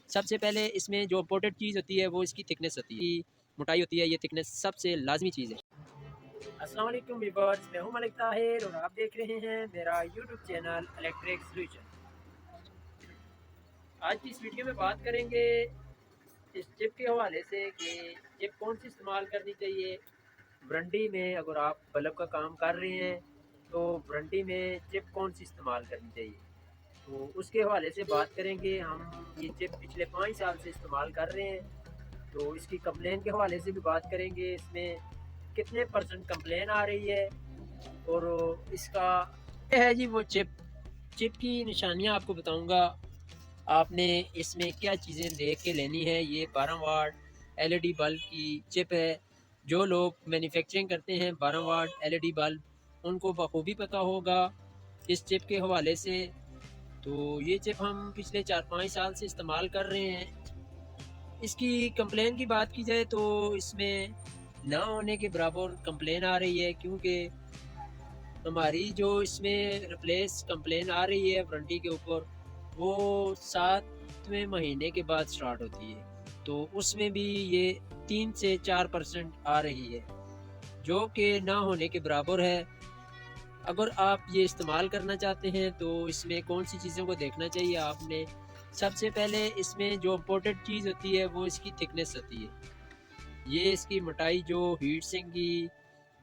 سب سے پہلے اس میں جو امپورٹنٹ چیز ہوتی ہے وہ اس کی تھکنیس ہوتی ہے، موٹائی ہوتی ہے، یہ تھکنیس سب سے لازمی چیز ہے۔ السلام علیکم ویورز، میں ہوں ملک طاہر اور آپ دیکھ رہے ہیں میرا یوٹیوب چینل الیکٹرک سولوشن۔ آج کی اس ویڈیو میں بات کریں گے اس چپ کے حوالے سے کہ چپ کون سی استعمال کرنی چاہیے وارنٹی میں۔ اگر آپ بلب کا کام کر رہے ہیں تو وارنٹی میں چپ کون سی استعمال کرنی چاہیے، تو اس کے حوالے سے بات کریں گے۔ ہم یہ چپ پچھلے 5 سال سے استعمال کر رہے ہیں، تو اس کی کمپلین کے حوالے سے بھی بات کریں گے، اس میں کتنے پرسنٹ کمپلین آ رہی ہے اور اس کا یہ ہے جی وہ چپ کی نشانیاں آپ کو بتاؤں گا۔ آپ نے اس میں کیا چیزیں دیکھ کے لینی ہے۔ یہ 12 واٹ LED بلب کی چپ ہے۔ جو لوگ مینوفیکچرنگ کرتے ہیں 12 واٹ LED بلب، ان کو بخوبی پتہ ہوگا اس چپ کے حوالے سے۔ تو یہ چپ ہم پچھلے 4-5 سال سے استعمال کر رہے ہیں۔ اس کی کمپلین کی بات کی جائے تو اس میں نہ ہونے کے برابر کمپلین آ رہی ہے، کیونکہ ہماری جو اس میں ریپلیس کمپلین آ رہی ہے وارنٹی کے اوپر، وہ 7ویں مہینے کے بعد سٹارٹ ہوتی ہے، تو اس میں بھی یہ 3 سے 4% آ رہی ہے، جو کہ نہ ہونے کے برابر ہے۔ اگر آپ یہ استعمال کرنا چاہتے ہیں تو اس میں کون سی چیزوں کو دیکھنا چاہیے آپ نے۔ سب سے پہلے اس میں جو امپورٹنٹ چیز ہوتی ہے وہ اس کی تھکنیس ہوتی ہے۔ یہ اس کی موٹائی، جو ہیٹ سنک کی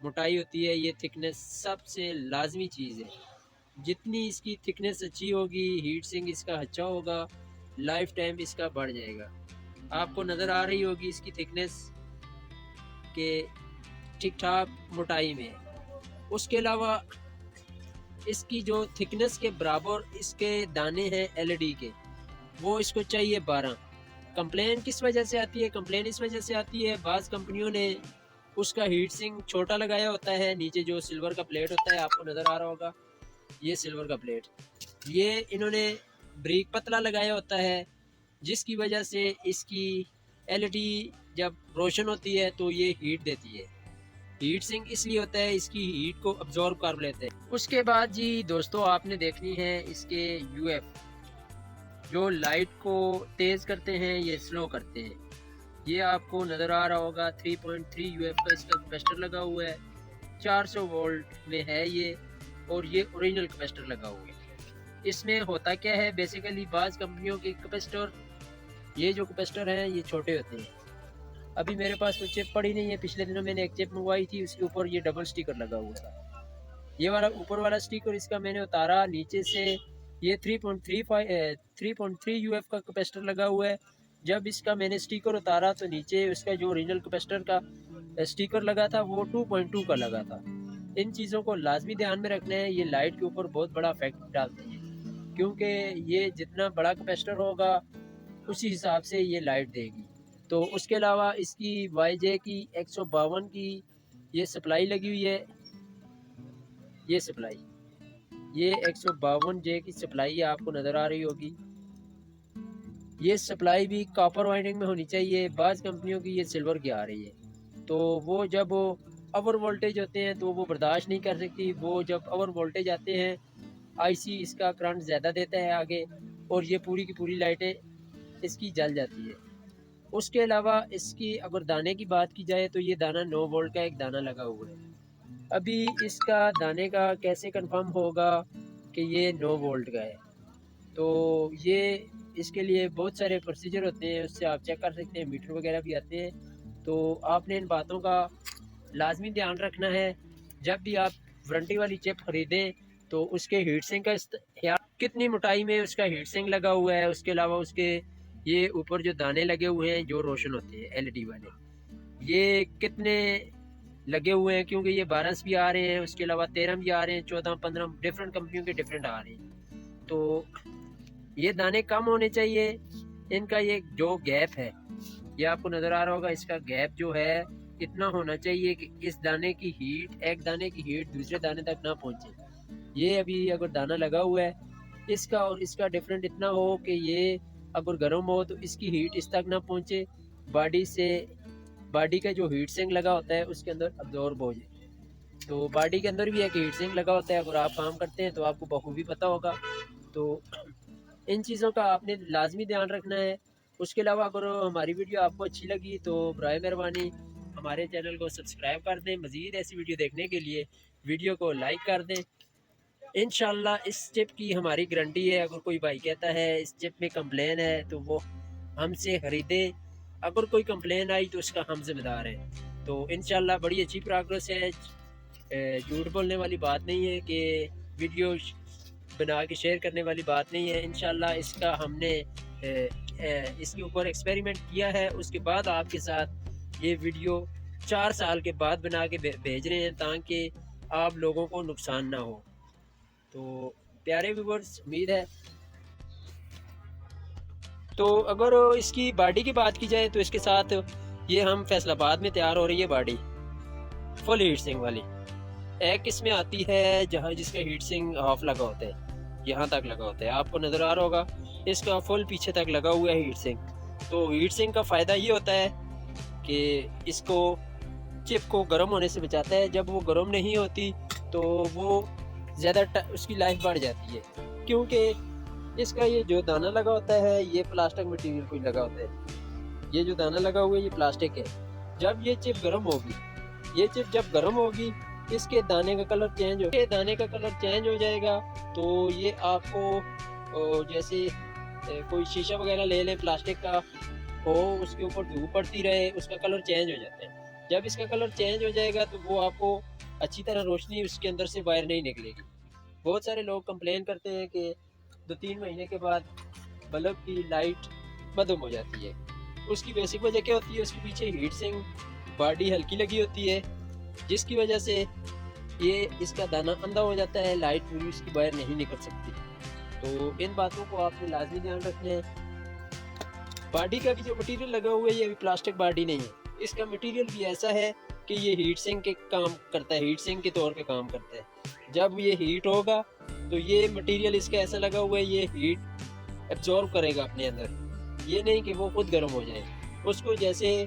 موٹائی ہوتی ہے، یہ تھکنیس سب سے لازمی چیز ہے۔ جتنی اس کی تھکنیس اچھی ہوگی، ہیٹ سنک اس کا اچھا ہوگا، لائف ٹائم اس کا بڑھ جائے گا۔ آپ کو نظر آ رہی ہوگی اس کی تھکنیس کہ ٹھیک ٹھاک موٹائی میں ہے۔ اس کے علاوہ اس کی جو تھکنیس کے برابر اس کے دانے ہیں LED کے، وہ اس کو چاہیے 12۔ کمپلین کس وجہ سے آتی ہے؟ کمپلین اس وجہ سے آتی ہے بعض کمپنیوں نے اس کا ہیٹ سنک چھوٹا لگایا ہوتا ہے۔ نیچے جو سلور کا پلیٹ ہوتا ہے، آپ کو نظر آ رہا ہوگا، یہ سلور کا پلیٹ، یہ انہوں نے بریک پتلا لگایا ہوتا ہے، جس کی وجہ سے اس کی LED جب روشن ہوتی ہے تو یہ ہیٹ دیتی ہے۔ ہیٹ سنک اس لیے ہوتا ہے، اس کی ہیٹ کو ابزورب کر لیتے ہیں۔ اس کے بعد جی دوستو، آپ نے دیکھنی ہے اس کے UF، جو لائٹ کو تیز کرتے ہیں یہ سلو کرتے ہیں۔ یہ آپ کو نظر آ رہا ہوگا 3.3 UF کا اس کا کیپیسٹر لگا ہوا ہے، 400 وولٹ میں ہے یہ، اور یہ اوریجنل کیپیسٹر لگا ہوا ہے۔ اس میں ہوتا کیا ہے، بیسیکلی بعض کمپنیوں کے کیپیسٹر، یہ جو کیپیسٹر ہیں یہ چھوٹے ہوتے ہیں۔ ابھی میرے پاس کوئی چپ پڑی نہیں ہے، پچھلے دنوں میں نے ایک چپ منگوائی تھی، اس کے اوپر یہ ڈبل سٹیکر لگا ہوا تھا۔ یہ والا اوپر والا سٹیکر اس کا میں نے اتارا، نیچے سے یہ 3.3 UF کا کیپیسٹر لگا ہوا ہے۔ جب اس کا میں نے سٹیکر اتارا تو نیچے اس کا جو اوریجنل کیپیسٹر کا سٹیکر لگا تھا وہ 2.2 کا لگا تھا۔ ان چیزوں کو لازمی دھیان میں رکھنا ہے، یہ لائٹ کے اوپر بہت بڑا افیکٹ ڈالتے ہیں، کیونکہ یہ جتنا بڑا کیپیسٹر ہوگا اسی حساب سے یہ لائٹ دے گی۔ تو اس کے علاوہ اس کی YJ کی 152 کی یہ سپلائی لگی ہوئی ہے، یہ سپلائی، یہ 152J کی سپلائی آپ کو نظر آ رہی ہوگی۔ یہ سپلائی بھی کاپر وائنڈنگ میں ہونی چاہیے، بعض کمپنیوں کی یہ سلور کی آ رہی ہے، تو وہ جب اوور وولٹیج ہوتے ہیں تو وہ برداشت نہیں کر سکتی۔ وہ جب اوور وولٹیج آتے ہیں، IC اس کا کرنٹ زیادہ دیتا ہے آگے، اور یہ پوری کی پوری لائٹیں اس کی جل جاتی ہے۔ اس کے علاوہ اس کی اگر دانے کی بات کی جائے تو یہ دانہ 9 وولٹ کا ایک دانہ لگا ہوا ہے۔ ابھی اس کا دانے کا کیسے کنفرم ہوگا کہ یہ 9 وولٹ کا ہے؟ تو یہ اس کے لیے بہت سارے پروسیجر ہوتے ہیں، اس سے آپ چیک کر سکتے ہیں، میٹر وغیرہ بھی آتے ہیں۔ تو آپ نے ان باتوں کا لازمی دھیان رکھنا ہے جب بھی آپ وارنٹی والی چپ خریدیں، تو اس کے ہیٹ سنک کا خیال، کتنی موٹائی میں اس کا ہیٹ سنک لگا ہوا ہے۔ اس کے علاوہ اس کے یہ اوپر جو دانے لگے ہوئے ہیں جو روشن ہوتے ہیں LED والے، یہ کتنے لگے ہوئے ہیں، کیونکہ یہ 12 بھی آ رہے ہیں، اس کے علاوہ 13 بھی آ رہے ہیں، 14 15 ڈفرینٹ کمپنیوں کے ڈفرینٹ آ رہے ہیں۔ تو یہ دانے کم ہونے چاہیے، ان کا یہ جو گیپ ہے، یہ آپ کو نظر آ رہا ہوگا، اس کا گیپ جو ہے اتنا ہونا چاہیے کہ اس دانے کی ہیٹ، ایک دانے کی ہیٹ دوسرے دانے تک نہ پہنچے۔ یہ ابھی اگر دانہ لگا ہوا ہے، اس کا اور اس کا ڈفرینٹ اتنا ہو کہ یہ اگر گرم ہو تو اس کی ہیٹ اس تک نہ پہنچے، باڈی سے، باڈی کا جو ہیٹ سنک لگا ہوتا ہے اس کے اندر ابزورب ہو جائے۔ تو باڈی کے اندر بھی ایک ہیٹ سنک لگا ہوتا ہے، اگر آپ کام کرتے ہیں تو آپ کو بخوبی پتہ ہوگا۔ تو ان چیزوں کا آپ نے لازمی دھیان رکھنا ہے۔ اس کے علاوہ اگر ہماری ویڈیو آپ کو اچھی لگی تو برائے مہربانی ہمارے چینل کو سبسکرائب کر دیں. مزید ایسی ویڈیو دیکھنے کے لیے ویڈیو کو لائک کر دیں. انشاءاللہ اس چپ کی ہماری گارنٹی ہے. اگر کوئی بھائی کہتا ہے اس چپ میں کمپلین ہے تو وہ ہم سے خریدے. اگر کوئی کمپلین آئی تو اس کا ہم ذمہ دار ہے. تو انشاءاللہ بڑی اچھی پروگرس ہے. جھوٹ بولنے والی بات نہیں ہے کہ ویڈیو بنا کے شیئر کرنے والی بات نہیں ہے. انشاءاللہ اس کا ہم نے اس کے اوپر ایکسپیریمنٹ کیا ہے. اس کے بعد آپ کے ساتھ یہ ویڈیو 4 سال کے بعد بنا کے بھیج رہے ہیں تاکہ آپ لوگوں کو نقصان نہ ہو. تو پیارے ویورز امید ہے. تو اگر اس کی باڈی کی بات کی جائے تو اس کے ساتھ یہ ہم فیصل آباد میں تیار ہو رہی ہے باڈی فل ہیٹ سنگ والی. ایک اس میں آتی ہے جہاں جس کا ہیٹ سنگ ہاف لگا ہوتا ہے, یہاں تک لگا ہوتا ہے, آپ کو نظر آ رہا ہوگا. اس کا فل پیچھے تک لگا ہوا ہے ہیٹ سنگ. تو ہیٹ سنگ کا فائدہ یہ ہوتا ہے کہ اس کو چپ کو گرم ہونے سے بچاتا ہے. جب وہ گرم نہیں ہوتی تو وہ زیادہ اس کی لائف بڑھ جاتی ہے, کیونکہ اس کا یہ جو دانہ لگا ہوتا ہے یہ پلاسٹک مٹیریل کو لگا ہوتا ہے. یہ جو دانہ لگا ہوا ہے یہ پلاسٹک ہے. جب یہ چپ گرم ہوگی, یہ چپ جب گرم ہوگی اس کے دانے کا کلر چینج ہو جائے گا. تو یہ آپ کو جیسے کوئی شیشہ وغیرہ لے لیں پلاسٹک کا ہو, اس کے اوپر دھوپ پڑتی رہے, اس کا کلر چینج ہو جاتا ہے. جب اس کا کلر چینج ہو جائے گا تو وہ آپ کو اچھی طرح روشنی اس کے اندر سے باہر نہیں نکلے گی. بہت سارے لوگ کمپلین کرتے ہیں کہ 2-3 مہینے کے بعد بلب کی لائٹ ختم ہو جاتی ہے. اس کی بیسک وجہ کیا ہوتی ہے, اس کے پیچھے ہیٹ سنگ باڈی ہلکی لگی ہوتی ہے جس کی وجہ سے یہ اس کا دانہ اندھا ہو جاتا ہے, لائٹ پوری اس کی باہر نہیں نکل سکتی. تو ان باتوں کو آپ نے لازمی دھیان رکھنا ہے. باڈی کا بھی جو مٹیریل لگا ہوا ہے یہ بھی پلاسٹک باڈی نہیں ہے. اس کا مٹیریل بھی ایسا ہے کہ یہ ہیٹ سنک کے کام کرتا ہے, ہیٹ سنک کے طور پہ کام کرتا ہے. جب یہ ہیٹ ہوگا تو یہ مٹیریل اس کا ایسا لگا ہوا ہے یہ ہیٹ ایبزورب کرے گا اپنے اندر. یہ نہیں کہ وہ خود گرم ہو جائے. اس کو جیسے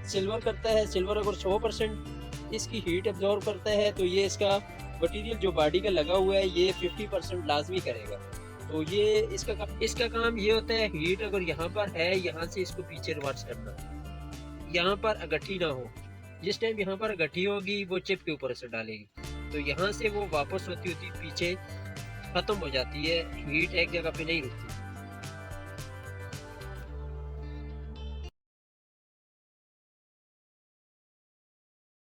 سلور کرتا ہے, سلور اگر 100% اس کی ہیٹ ایبزورب کرتا ہے تو یہ اس کا مٹیریل جو باڈی کا لگا ہوا ہے یہ 50% لازمی کرے گا. تو یہ اس کا کام یہ ہوتا ہے, ہیٹ اگر یہاں پر ہے یہاں سے اس کو پیچھے ریورس کرنا, یہاں پر اگٹھی نہ ہو. جس ٹائم یہاں پر اگٹھی ہوگی وہ چپ کے اوپر اثر ڈالے گی, تو یہاں سے وہ واپس ہوتی پیچھے ختم ہو جاتی ہے. ہیٹ ایک جگہ پہ نہیں رکتی.